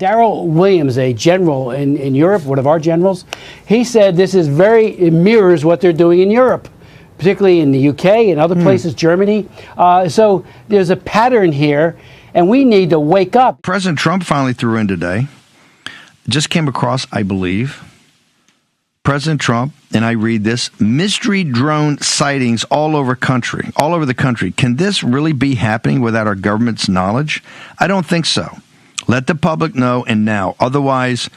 Darrell Williams, a general in Europe, one of our generals, he said it mirrors what they're doing in Europe, particularly in the UK and other places, Germany. So there's a pattern here, and we need to wake up. President Trump finally threw in today. Just came across, I believe, President Trump, and I read this, mystery drone sightings all over the country. Can this really be happening without our government's knowledge? I don't think so. Let the public know, and now. Otherwise,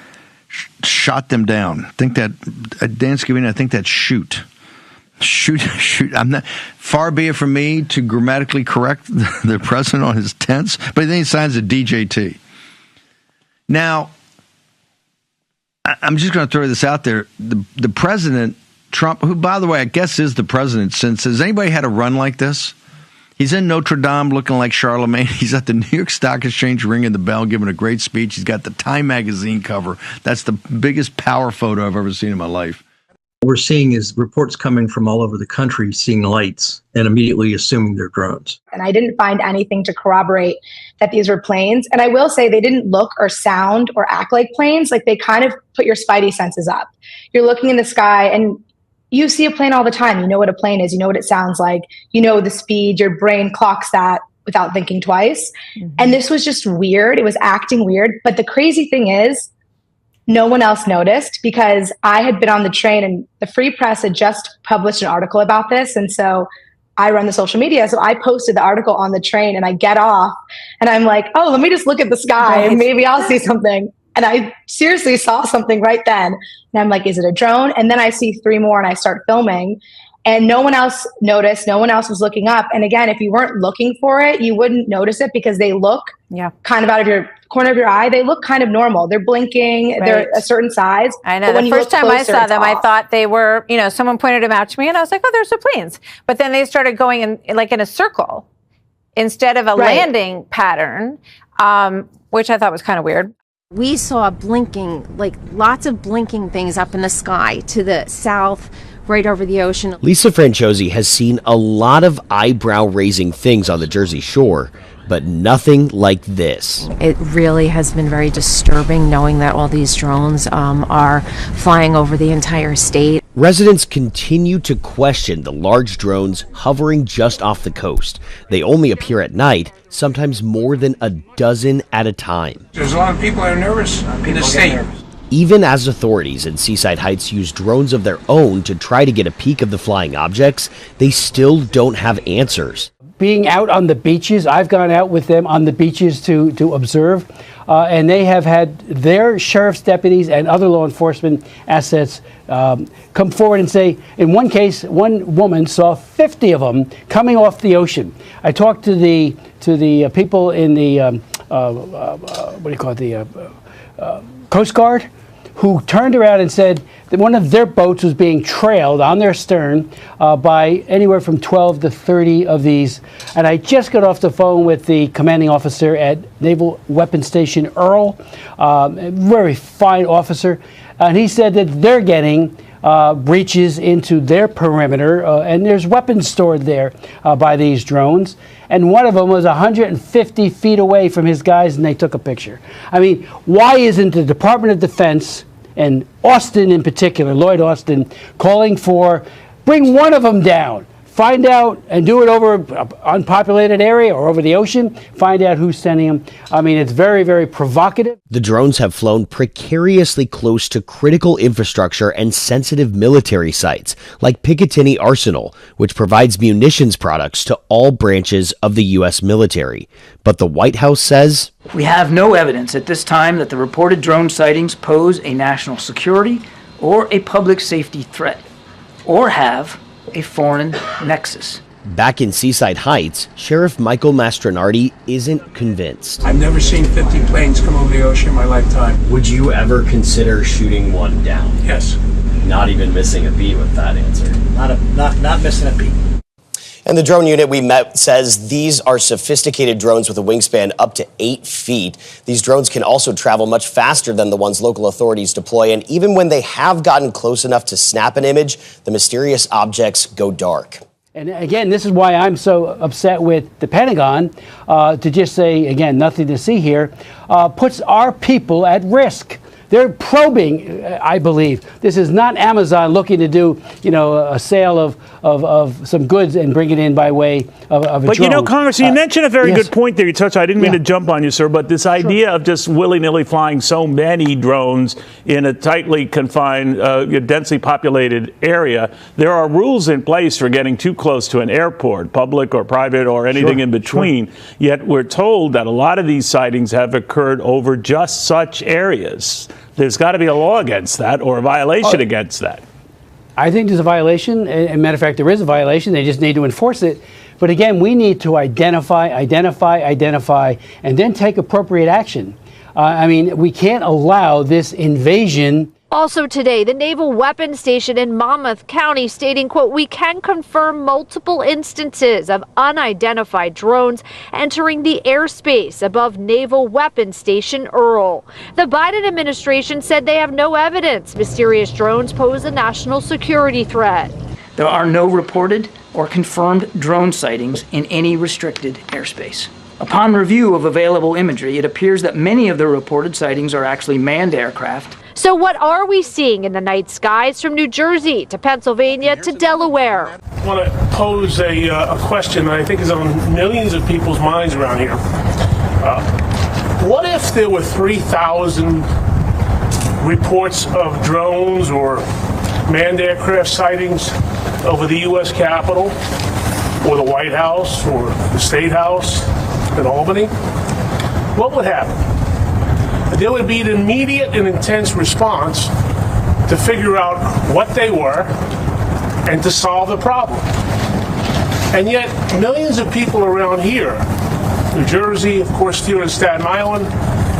shot them down. I think that, Dan Scavini, I think that's shoot. I'm not, far be it from me to grammatically correct the president on his tense, but then he signs a DJT. Now, I'm just going to throw this out there. The president, Trump, who, by the way, I guess is the president since, has anybody had a run like this? He's in Notre Dame looking like Charlemagne. He's at the New York Stock Exchange ringing the bell, giving a great speech. He's got the Time magazine cover. That's the biggest power photo I've ever seen in my life. What we're seeing is reports coming from all over the country seeing lights and immediately assuming they're drones. And I didn't find anything to corroborate that these were planes. And I will say they didn't look or sound or act like planes. Like they kind of put your spidey senses up. You're looking in the sky and you see a plane all the time. You know what a plane is. You know what it sounds like. You know the speed. Your brain clocks that without thinking twice. And this was just weird. It was acting weird. But the crazy thing is, no one else noticed because I had been on the train and the Free Press had just published an article about this. And so I run the social media. So I posted the article on the train and I get off and I'm like, oh, let me just look at the sky and maybe I'll see something. And I seriously saw something right then. And I'm like, is it a drone? And then I see 3 more and I start filming. And no one else noticed. No one else was looking up. And again, if you weren't looking for it, you wouldn't notice it because they look kind of out of your corner of your eye. They look kind of normal. They're blinking. Right. They're a certain size. I know. The first time I saw them, I thought they were, someone pointed them out to me and I was like, oh, there's the planes. But then they started going in a circle instead of a landing pattern, which I thought was kind of weird. We saw blinking, like lots of blinking things up in the sky to the south, right over the ocean. Lisa Franciosi has seen a lot of eyebrow-raising things on the Jersey Shore, but nothing like this. It really has been very disturbing knowing that all these drones are flying over the entire state. Residents continue to question the large drones hovering just off the coast. They only appear at night, sometimes more than a dozen at a time. There's a lot of people that are nervous in the state. Even as authorities in Seaside Heights use drones of their own to try to get a peek of the flying objects, they still don't have answers. Being out on the beaches, I've gone out with them on the beaches to observe, and they have had their sheriff's deputies and other law enforcement assets come forward and say, in one case, one woman saw 50 of them coming off the ocean. I talked to the people in the Coast Guard, who turned around and said that one of their boats was being trailed on their stern by anywhere from 12 to 30 of these. And I just got off the phone with the commanding officer at Naval Weapons Station Earl, a very fine officer, and he said that they're getting breaches into their perimeter, and there's weapons stored there by these drones. And one of them was 150 feet away from his guys, and they took a picture. I mean, why isn't the Department of Defense, and Austin in particular, Lloyd Austin, calling for, bring one of them down, find out and do it over an unpopulated area or over the ocean, find out who's sending them. I mean, it's very, very provocative. The drones have flown precariously close to critical infrastructure and sensitive military sites, like Picatinny Arsenal, which provides munitions products to all branches of the U.S. military. But the White House says, we have no evidence at this time that the reported drone sightings pose a national security or a public safety threat, or have a foreign nexus. Back in Seaside Heights, Sheriff Michael Mastronardi isn't convinced. I've never seen 50 planes come over the ocean in my lifetime. Would you ever consider shooting one down? Yes. Not even missing a beat with that answer. Not missing a beat. And the drone unit we met says these are sophisticated drones with a wingspan up to 8 feet. These drones can also travel much faster than the ones local authorities deploy. And even when they have gotten close enough to snap an image, the mysterious objects go dark. And again, this is why I'm so upset with the Pentagon to just say, again, nothing to see here, puts our people at risk. They're probing, I believe. This is not Amazon looking to do, a sale of some goods and bring it in by way of a But drone. Congressman, you mentioned a very yes. good point there. You touched. I didn't mean to jump on you, sir, but this idea of just willy-nilly flying so many drones in a tightly confined, densely populated area, there are rules in place for getting too close to an airport, public or private or anything in between. Yet we're told that a lot of these sightings have occurred over just such areas. There's got to be a law against that or a violation against that. I think there's a violation. As a matter of fact, there is a violation. They just need to enforce it. But again, we need to identify, and then take appropriate action. We can't allow this invasion. Also today, the Naval Weapons Station in Monmouth County stating, quote, "We can confirm multiple instances of unidentified drones entering the airspace above Naval Weapons Station Earl." The Biden administration said they have no evidence mysterious drones pose a national security threat. There are no reported or confirmed drone sightings in any restricted airspace. Upon review of available imagery, it appears that many of the reported sightings are actually manned aircraft. So what are we seeing in the night skies from New Jersey to Pennsylvania to Delaware? I want to pose a question that I think is on millions of people's minds around here. What if there were 3,000 reports of drones or manned aircraft sightings over the U.S. Capitol or the White House or the State House in Albany? What would happen? There would be an immediate and intense response to figure out what they were and to solve the problem. And yet, millions of people around here, New Jersey, of course, here in Staten Island,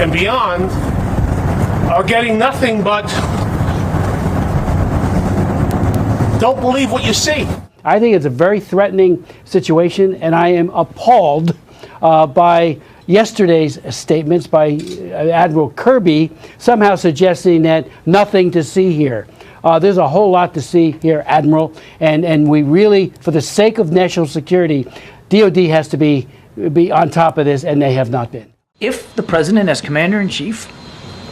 and beyond, are getting nothing but don't believe what you see. I think it's a very threatening situation, and I am appalled by yesterday's statements by Admiral Kirby, somehow suggesting that nothing to see here. There's a whole lot to see here, Admiral, and we really, for the sake of national security, DOD has to be on top of this, and they have not been. If the president, as commander-in-chief,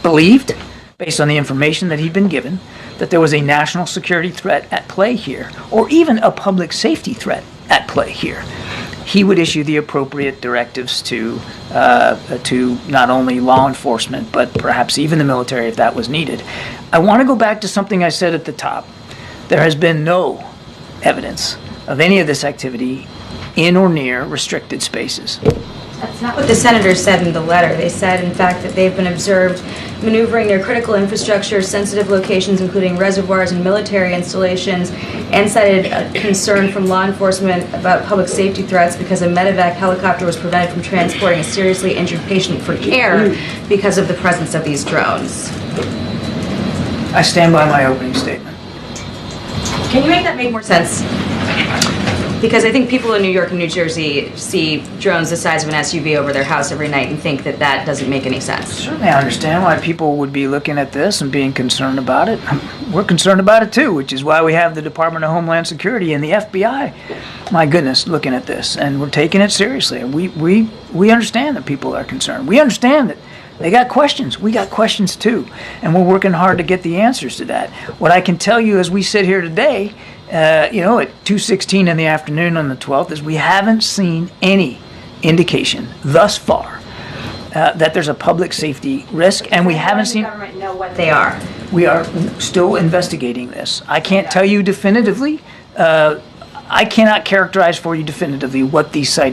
believed, based on the information that he'd been given, that there was a national security threat at play here, or even a public safety threat at play here, he would issue the appropriate directives to not only law enforcement, but perhaps even the military if that was needed. I want to go back to something I said at the top. There has been no evidence of any of this activity in or near restricted spaces. That's not what the senators said in the letter. They said, in fact, that they've been observed maneuvering near critical infrastructure, sensitive locations, including reservoirs and military installations, and cited a concern from law enforcement about public safety threats because a medevac helicopter was prevented from transporting a seriously injured patient for care because of the presence of these drones. I stand by my opening statement. Can you make that make more sense? Because I think people in New York and New Jersey see drones the size of an SUV over their house every night and think that that doesn't make any sense. Certainly I understand why people would be looking at this and being concerned about it. We're concerned about it too, which is why we have the Department of Homeland Security and the FBI, my goodness, looking at this. And we're taking it seriously. We understand that people are concerned. We understand that they got questions. We got questions too. And we're working hard to get the answers to that. What I can tell you as we sit here today, at 2:16 in the afternoon on the 12th, is we haven't seen any indication thus far that there's a public safety risk, and we haven't seen. The government know what they are. We are still investigating this. I can't tell you definitively. I cannot characterize for you definitively what these sightings